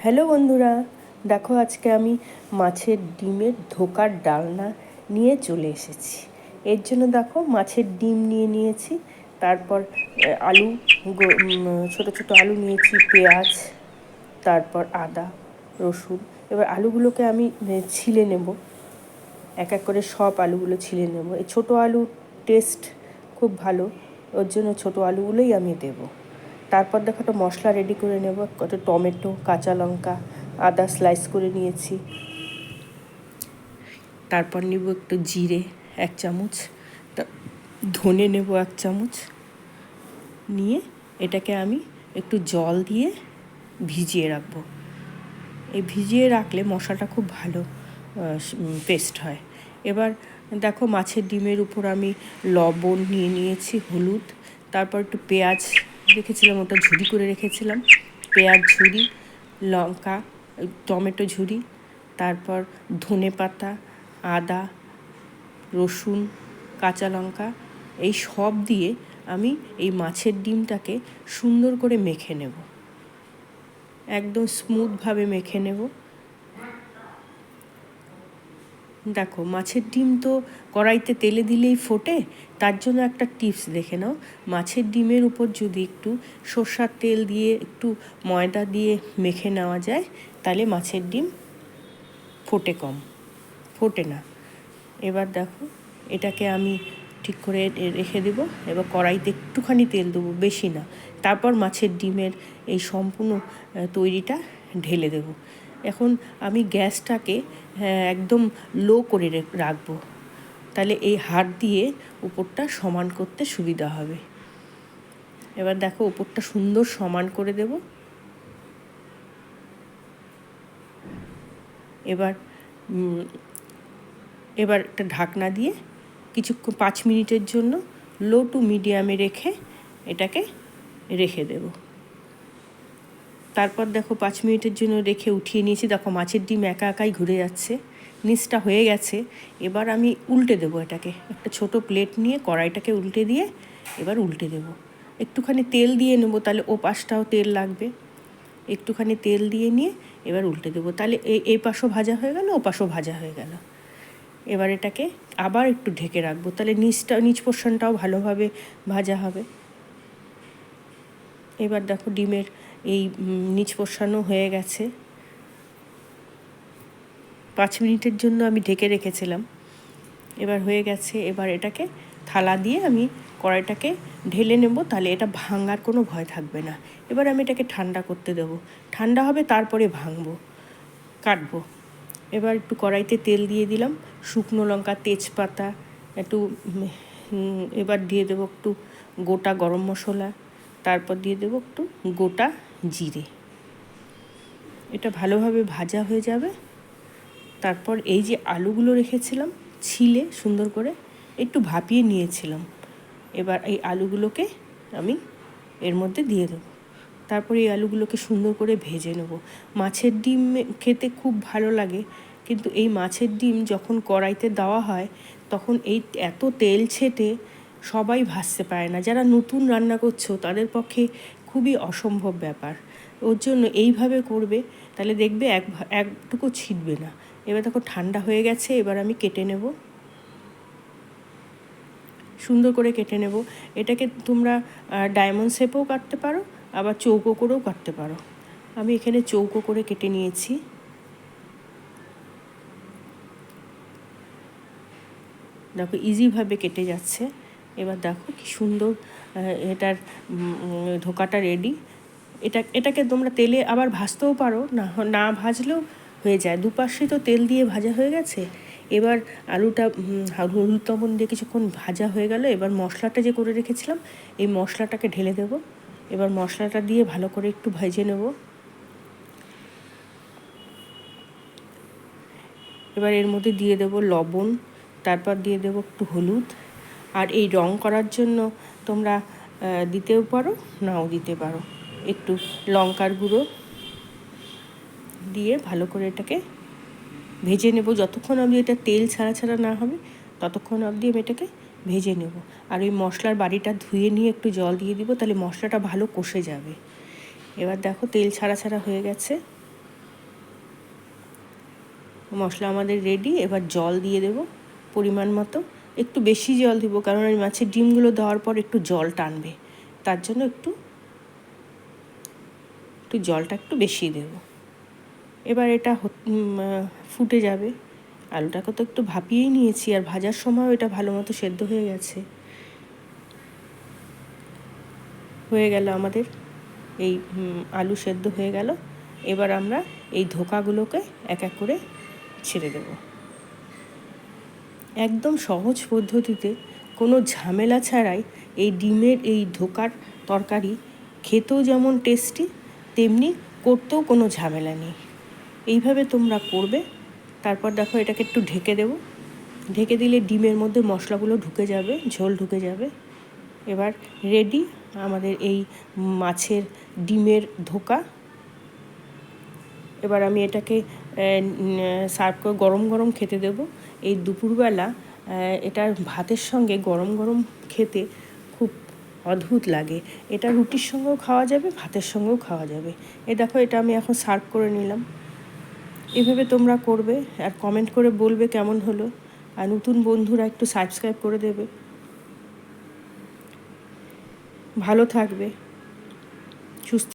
Hello বন্ধুরা, দেখো আজকে আমি মাছের ডিমের ধোকার ডালনা নিয়ে চলে এসেছি। এর জন্য দেখো মাছের ডিম নিয়ে নিয়েছি, তারপর আলু, ছোটো ছোটো আলু নিয়েছি, পেঁয়াজ, তারপর আদা, রসুন। এবার আলুগুলোকে আমি ছিলে নেব, এক এক করে সব আলুগুলো ছিলে নেব। এই ছোটো আলুর টেস্ট খুব ভালো, ওর জন্য ছোটো আলুগুলোই আমি দেবো। তারপর দেখো একটা মশলা রেডি করে নেব, কত টমেটো, কাঁচা লঙ্কা, আদা স্লাইস করে নিয়েছি। তারপর নেব একটু জিরে 1 চামচ, ধনে নেব 1 চামচ, নিয়ে এটাকে আমি একটু জল দিয়ে ভিজিয়ে রাখবো। এই ভিজিয়ে রাখলে মশলাটা খুব ভালো পেস্ট হয়। এবার দেখো মাছের ডিমের উপর আমি লবণ নিয়ে নিয়েছি, হলুদ, তারপর একটু পেঁয়াজ রেখেছিলাম, ওটা ঝুরি করে রেখেছিলাম, পেঁয়াজ ঝুরি, লঙ্কা, টমেটো ঝুরি, তারপর ধনে পাতা, আদা, রসুন, কাঁচা লঙ্কা, এই সব দিয়ে আমি এই মাছের ডিমটাকে সুন্দর করে মেখে নেব, একদম স্মুথভাবে মেখে নেব। দেখো মাছের ডিম তো কড়াইতে তেলে দিলেই ফোটে, তার জন্য একটা টিপস দেখে নাও। মাছের ডিমের উপর যদি একটু সর্ষার তেল দিয়ে একটু ময়দা দিয়ে মেখে নেওয়া যায়, তাহলে মাছের ডিম ফোটে না। এবার দেখো এটাকে আমি ঠিক করে রেখে দেব। এবার কড়াইতে একটুখানি তেল দেবো, বেশি না। তারপর মাছের ডিমের এই সম্পূর্ণ তৈরিটা ঢেলে দেব। এখন আমি গ্যাসটাকে একদম লো করে রাখবো, তাহলে এই হাত দিয়ে উপরটা সমান করতে সুবিধা হবে। এবার দেখো উপরটা সুন্দর সমান করে দেব। এবার একটা ঢাকনা দিয়ে কিছুক্ষণ 5 মিনিটের জন্য লো টু মিডিয়ামে রেখে এটাকে রেখে দেব। তারপর দেখো 5 মিনিটের জন্য রেখে উঠিয়ে নিয়েছি। দেখো মাছের ডিম একা একাই ঘুরে যাচ্ছে, নিচটা হয়ে গেছে। এবার আমি উল্টে দেবো এটাকে, একটা ছোট প্লেট নিয়ে কড়াইটাকে উল্টে দিয়ে এবার উল্টে দেবো। একটুখানি তেল দিয়ে নেবো, তাহলে ও পাশটাও তেল লাগবে। একটুখানি তেল দিয়ে নিয়ে এবার উল্টে দেবো, তাহলে এই পাশও ভাজা হয়ে গেল, ও পাশও ভাজা হয়ে গেল। এবার এটাকে আবার একটু ঢেকে রাখবো, তাহলে নিচ পোর্শনটাও ভালোভাবে ভাজা হবে। এবার দেখো ডিমের এই নিচ পোর্শনও হয়ে গেছে। 5 মিনিটের জন্য আমি ঢেকে রেখেছিলাম, এবার হয়ে গেছে। এবার এটাকে থালা দিয়ে আমি কড়াইটাকে ঢেলে নেব, তাহলে এটা ভাঙার কোনো ভয় থাকবে না। এবার আমি এটাকে ঠান্ডা করতে দেবো, ঠান্ডা হবে তারপরে কাটবো। এবার একটু কড়াইতে তেল দিয়ে দিলাম, শুকনো লঙ্কা, তেজপাতা একটু, এবার দিয়ে দেবো একটু গোটা গরম মশলা, তারপর দিয়ে দেবো একটু গোটা জিরে। এটা ভালোভাবে ভাজা হয়ে যাবে। তারপর এই যে আলুগুলো রেখেছিলাম ছিলে সুন্দর করে একটু ভাপিয়ে নিয়েছিলাম, এবার এই আলুগুলোকে আমি এর মধ্যে দিয়ে দেবো। তারপরে এই আলুগুলোকে সুন্দর করে ভেজে নেব। মাছের ডিম খেতে খুব ভালো লাগে, কিন্তু এই মাছের ডিম যখন কড়াইতে দেওয়া হয় তখন এই এত তেল ছেটে সবাই ভাজতে পারে না। যারা নতুন রান্না করছো তাদের পক্ষে খুবই অসম্ভব ব্যাপার। ওর জন্য এইভাবে করবে, তাহলে দেখবে একটুকু ছিটবে না। এবার দেখো ঠান্ডা হয়ে গেছে, এবার আমি কেটে নেব, সুন্দর করে কেটে নেব। এটাকে তোমরা ডায়মন্ড শেপেও কাটতে পারো, আবার চৌকো করেও কাটতে পারো। আমি এখানে চৌকো করে কেটে নিয়েছি। দেখো ইজিভাবে কেটে যাচ্ছে। এবার দেখো কি সুন্দর এটার ধোকাটা রেডি। এটাকে তোমরা তেলে আবার ভাজতেও পারো, না ভাজলেও হয়ে যায়। দুপাশে তো তেল দিয়ে ভাজা হয়ে গেছে। এবার আলুটা হলুদ লবণ দিয়ে কিছুক্ষণ ভাজা হয়ে গেল। এবার মশলাটা যে করে রেখেছিলাম এই মশলাটাকে ঢেলে দেব। এবার মশলাটা দিয়ে ভালো করে একটু ভেজে নেব। এবার এর মধ্যে দিয়ে দেব লবণ, তারপর দিয়ে দেব একটু হলুদ, আর এই রং করার জন্য তোমরা দিতেও পারো, নাও দিতে পারো। একটু লঙ্কার গুঁড়ো দিয়ে ভালো করে এটাকে ভেজে নেব। যতক্ষণ অবধি এটা তেল ছাড়া না হবে ততক্ষণ অবধি আমি এটাকে ভেজে নেব। আর ওই মশলার বাটিটা ধুয়ে নিয়ে একটু জল দিয়ে দিব, তাহলে মশলাটা ভালো কষে যাবে। এবার দেখো তেল ছাড়া হয়ে গেছে। মশলা আমাদের রেডি। এবার জল দিয়ে দেব পরিমাণ মতো, একটু বেশি জল দিব কারণ এই মাছের ডিমগুলো দেওয়ার পর একটু জল টানবে, তার জন্য একটু জলটা একটু বেশি দেব। এবার এটা ফুটে যাবে। আলুটাকে তো একটু ভাপিয়েই নিয়েছি, আর ভাজার সময় এটা ভালো মতো সেদ্ধ হয়ে গেছে। হয়ে গেল আমাদের এই আলু সেদ্ধ হয়ে গেল। এবার আমরা এই ধোকাগুলোকে এক এক করে ছেড়ে দেব। একদম সহজ পদ্ধতিতে, কোনো ঝামেলা ছাড়াই এই ডিমের এই ধোকার তরকারি খেতেও যেমন টেস্টি, তেমনি করতেও কোনো ঝামেলা নেই। এইভাবে তোমরা করবে। তারপর দেখো এটাকে একটু ঢেকে দেব। ঢেকে দিলে ডিমের মধ্যে মশলাগুলো ঢুকে যাবে, ঝোল ঢুকে যাবে। এবার রেডি আমাদের এই মাছের ডিমের ধোকা। এবার আমি এটাকে সার্ভ করে গরম গরম খেতে দেব। এই দুপুরবেলা এটা ভাতের সঙ্গে গরম গরম খেতে খুব অদ্ভুত লাগে। এটা রুটির সঙ্গেও খাওয়া যাবে, ভাতের সঙ্গেও খাওয়া যাবে। এই দেখো এটা আমি এখন সার্ভ করে নিলাম। এভাবে তোমরা করবে আর কমেন্ট করে বলবে কেমন হলো। আর নতুন বন্ধুরা একটু সাবস্ক্রাইব করে দেবে। ভালো থাকবে, সুস্থ